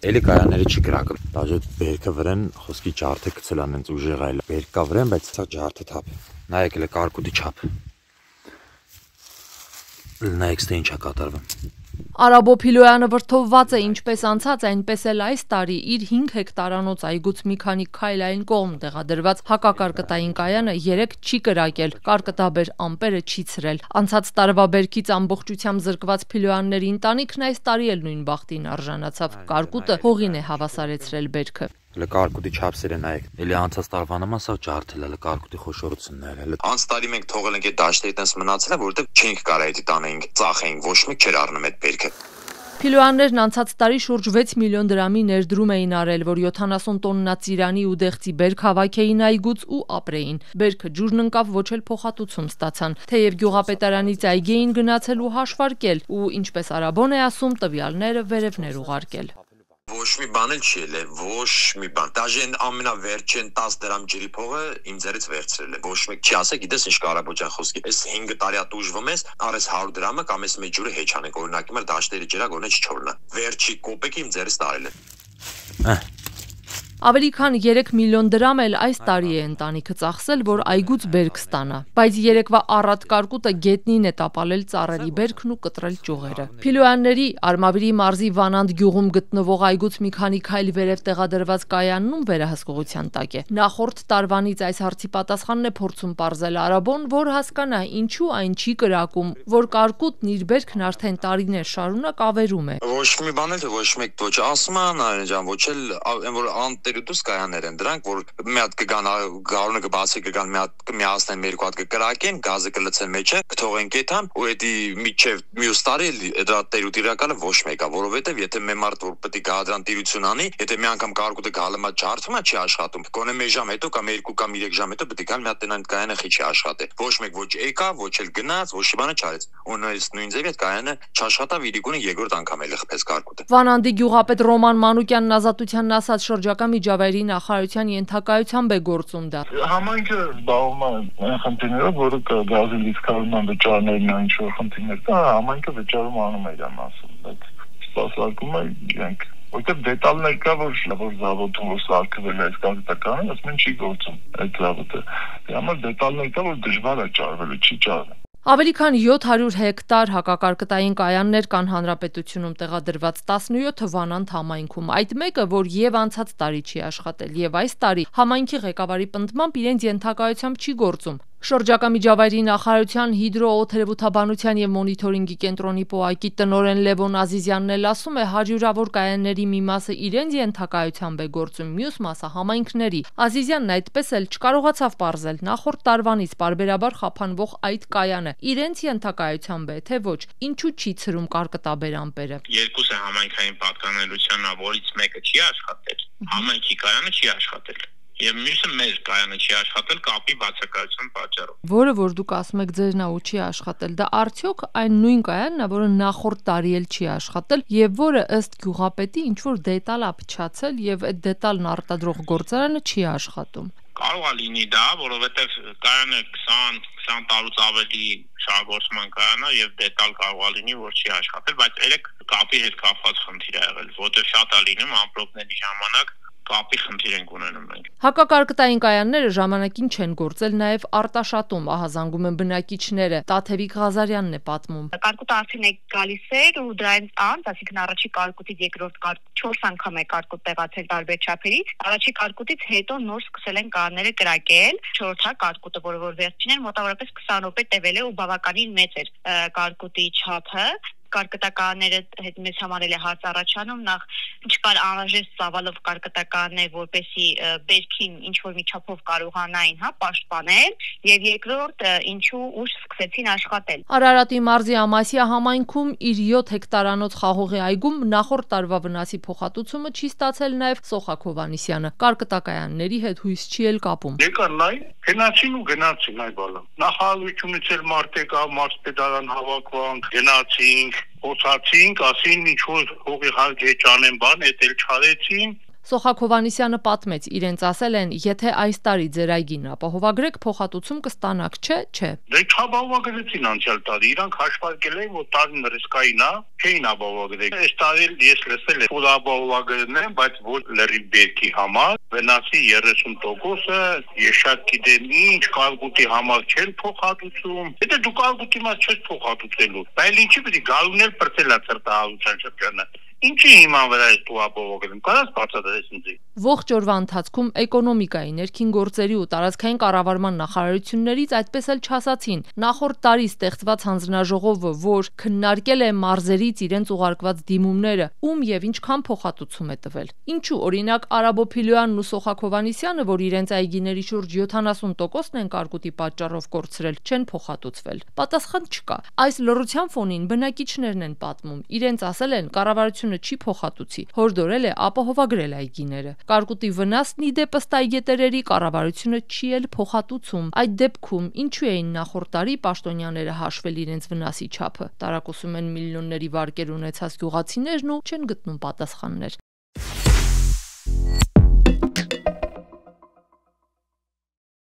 Էլի կայանները չի կրակում։ Դաժե բերքը վրան խոսքի ջարդը գցել են ուժեղ այլ։ Բերկա վրան, բայց սա ջարդը թափ։ Նայեք էլի կարկուտի չափ։ Նայեք թե ինչա կատարվում։ Արաբո Փիլոյանը վրդովված է ինչպես անցած, այնպես էլ այս տարի իր 5 հեկտարանոց այգուց մի քանի քայլային կողմ տեղադրված հակակարկտային կայանը 3 չի կրակել, կարկտաբեր ամպերը չի ցրել։ Անցած տարվա բերքից ամբողջությամբ զրկված Փիլոյանների ընտանիքն այս տարի էլ նույն բախտին արժանացավ։ Կարկուտը հողին է հավասարեցրել բերքը։ Կարկուտի չափսերը նայեք։ Էլի անցած տարվա նման սա ջարդել է կարկուտի խոշորությունները։ Անց տարի մենք թողել ենք այդ դաշտերի տես մնացել է, որովհետև չենք կարող այդ տանենք, ծախենք, ոչ մեկ չէր առնում այդ բերքը։ Փիլոյաններն անցած տարի շուրջ 6 միլիոն դրամի ներդրում էին արել, որ 70 տոննա ծիրանի ու դեղցի բերք հավաքեին այգուց ու ապրեին։ Բերքը ջուրն ընկավ, ոչ էլ փոխհատուցում ստացան։ Թեև գյուղապետարանից այգի էին գնացել ու հաշվարկել, ու ինչպես Արաբոն է ասում, տվյալները վերևներ ուղարկել։ Ոչ մի բան էլ չի ելել, ոչ մի բան։ Դաժե ամենավերջին 10 դրամ ջրի փողը իմ ձեռից վերցրել է։ Ոչ մեկ չի ասել, գիտես ինչ Կարաբոջան խոսքի։ Այս 5 տարի ատուժվում ես, արես 100 դրամը կամ այս մեծ ջուրը հեչ անենք, օրինակ իմ դաշտերի ջրը գոնե չչորնա։ Վերջի կոպեկը իմ ձեռից տարել է։ Ավելի քան 3 միլիոն դրամ էլ այս տարի է ընտանիքը ծախսել, որ այգուց բերք ստանա, բայց երեկվա առատ կարկուտը գետնին է տապալել ծառերի բերքն ու կտրել ճյուղերը։ Փիլոյանների Արմավիրի մարզի Վանանդ գյուղում գտնվող այգուց մի քանի քայլ վերև տեղադրված կայանն վերահսկողության տակ է։ Նախորդ տարվանից այս հարցի պատասխանն է փորձում պարզել Արաբոն, որ հասկանա ինչու այն չի կրակում, որ կարկուտն իր բերքն արդեն տարիներ շարունակ ավերում է։ Ոչ մի բան էլ ոչ մեկ ոչ ասում են Նարին ջան, ոչ էլ այն որ անտերուտուս կայաններ են դրանք, որ մի հատ կգան գարունը կբացի կգան մի հատ կմիացնեն երկու հատ կկրակեն, գազը կլցեն մեջը, կթողեն կեթան ու էդի միջև մյուս տարի դրա տերուտ իրականը ոչ մեկա, որովհետև եթե մի մարդ որ պետք է գա դրան տիրություն անի, եթե մի անգամ կարկուտը գալմա ջարդում է չի աշխատում, գոնե 1 ժամ հետո կամ 2 կամ 3 ժամ հետո պետք է գալ մի հատ այն կայանը խիչի աշխատել։ Ոչ մեկ ոչ եկա, ոչ էլ գնաց, ոչ մի բան չարեց։ Ու նույն ձևի այդ կայանը չաշխատավ, իրիկունը երկրորդ անգամ էլ խփեց կարկուտը։ Վանանդի գյուղապետ Ռոման Մանուկյանն Ազատությանն ասաց շրջակա միջավայրի նախարարության ենթակայությամբ է գործում դա։ Համայնքը զբաղվում է այն խնդիրներով, որը գազի լիցքավորման վճարներն այն ինչ-որ խնդիրներ կա, համայնքը վճարում անում է իրան ասում, բայց սպասարկում է իրենք որտեղ դետալներ կա, որ զավոդում որ սարքվել է այս կարգականը, ասում են չի գործում այդ զավոդը։ Դրա համար դետալներ կա, որ դժվար է ճարվելը, չի ճարվել։ Ավելի քան 700 հեկտար հակակարկտային կայաններ կան հանրապետությունում տեղադրված 17 Վանանդ համայնքում։ Այդ մեկը, որ եւ անցած տարի չի աշխատել, եւ այս տարի համայնքի ղեկավարի պնդմամբ իրենց ենթակայությամբ չի գործում։ Շրջակա միջավայրի նախարարության հիդրոօթերևութաբանության եւ մոնիթորինգի կենտրոնի ՊՕԱԿ-ի տնօրեն Լևոն Ազիզյանն էլ ասում է, հարյուրավոր կայանների մի մասը իրենց ենթակայությամբ է գործում, մյուս մասը համայնքների։ Ազիզյանն այդպես էլ չկարողացավ պարզել նախորդ տարվանից պարբերաբար խափանվող այդ կայանը իրենց ենթակայությամբ է, թե ոչ, ինչու չի ցրում կարկտաբեր ամպերը։ Երկուսը համայնքային պատկանելության, որից մեկը չի աշխատել, համայնքի կայանը չի աշխատել։ Եվ մյուսը մեր կայանը չի աշխատել կապի բացակայության պատճառով։ Որը որ դուք ասում եք ձերն ու չի աշխատել, դա արդյոք այն նույն կայանն է, որը նախորդ տարի էլ չի աշխատել եւ որը ըստ գյուղապետի ինչ որ դետալ է փչացել եւ այդ դետալն արտադրող գործարանը չի աշխատում։ Կարող է լինի դա, որովհետեւ կայանը 20 տարուց ավելի շահագործման կայան է եւ դետալ կարող է լինի, որ չի աշխատել, բայց երեք կապի հետ կապված խնդիր է եղել, որտեղ շատ է լինում ամպրոպների ժամանակ կապի խնդիր ենք ունենում մենք։ Հակակարկտային կայանները ժամանակին չեն գործել նաև արտաշատում, ահազանգում են բնակիչները։ Տաթևիկ Ղազարյանն է պատմում։ Կարկուտը արդեն է գալիս էր ու դրանից անց, այսինքն առաջի կարկուտից երկրորդ կարկուտ 4 անգամ է կարկուտ տեղացել տարբեր չափերից։ Առաջի կարկուտից հետո նոր սկսել են կայանները կրակել։ 4-րդ կարկուտը, որը որ վերջին էր, մոտավորապես 20 րոպե տևել է ու բավականին մեծ էր կարկուտի չափը։ Կարկտականները հետ մեզ համար էլ է հարց առաջանում, նախ չկար անհրաժեշտ ծավալով կարկտականներ, որպեսի բերքին ինչ-որ մի չափով կարողանային, պաշտպանել, եւ երկրորդ ինչու ուշ սկսեցին աշխատել։ Արարատի մարզի Ամասիա համայնքում իր 7 հեկտարանոց խաղողի այգում նախորդ տարվա վնասի փոխհատուցումը չի ստացել նաեւ Սոխակ Հովհաննիսյանը։ Կարկտականների հետ հույս չի էլ կապում։ Եկան նայ, գնացին ու գնացին այ բալա։ Նախարարությունից էլ մարտեք, մարզպետարան հավաքվանք, գնացինք, խոսացինք, ասին ինչ որ հողի հարգ է ճանեն բան, էդ էլ չարեցին։ Սոխակ Հովհաննիսյանը պատմեց, իրենց ասել են, եթե այս տարի ձեր այգին ապահովագրեք, փոխհատուցում կստանաք, չէ։ Դե չապահովագրեցին անցյալ տարի, իրանք հաշվարկել են, որ տարին ռիսկային է, չէին ապահովագրել։ Այս տարի ես լսել եմ, որ ապահովագրն են, բայց ոչ լրիվ բերքի համար, վնասի 30%-ը, ես շատ գիտեմ ինչ կարգուտի համար չեն փոխհատուցում։ Եթե դու կարգուտի մաս չես փոխհատուցելու, բայց ինչի՞ պիտի գալուն էլ բրծել է ծրտահարության շրջանը։ Ինչի իման վրա է դու ապահովագրում, կարաս բացատրես ինձ։ Ողջ օրվա ընթացքում էկոնոմիկայի, ներքին գործերի ու տարածքային կառավարման նախարարություններից այդպես էլ չասացին։ Նախորդ տարի ստեղծված հանձնաժողովը, որ քննարկել է մարզերից իրենց ուղարկված դիմումները, ում եւ ինչքան փոխհատուցում է տվել։ Ինչու, օրինակ Արաբո Փիլոյանն ու Սոխակ Հովհաննիսյանը, որ իրենց այգիների շուրջ 70%-ն են կարկուտի պատճառով կորցրել, չեն փոխհատուցվել։ Պատասխան չկա։ Այս լռության ֆոնին բնակիչներն են պատմում, իրենց ասել են կառավարությունը չի փոխհատուցի, հորդորել է ապահովագրել այգիները։ Կարկուտի վնասն ի դեպ ըստ այգետերերի կառավարությունը չի էլ փոխհատուցում։ Այդ դեպքում ինչու էին նախորդ տարի պաշտոնյաները հաշվել իրենց վնասի չափը։ Տարակուսում են միլիոնների վարկեր ունեցած գյուղացիներն ու չեն գտնում պատասխաններ։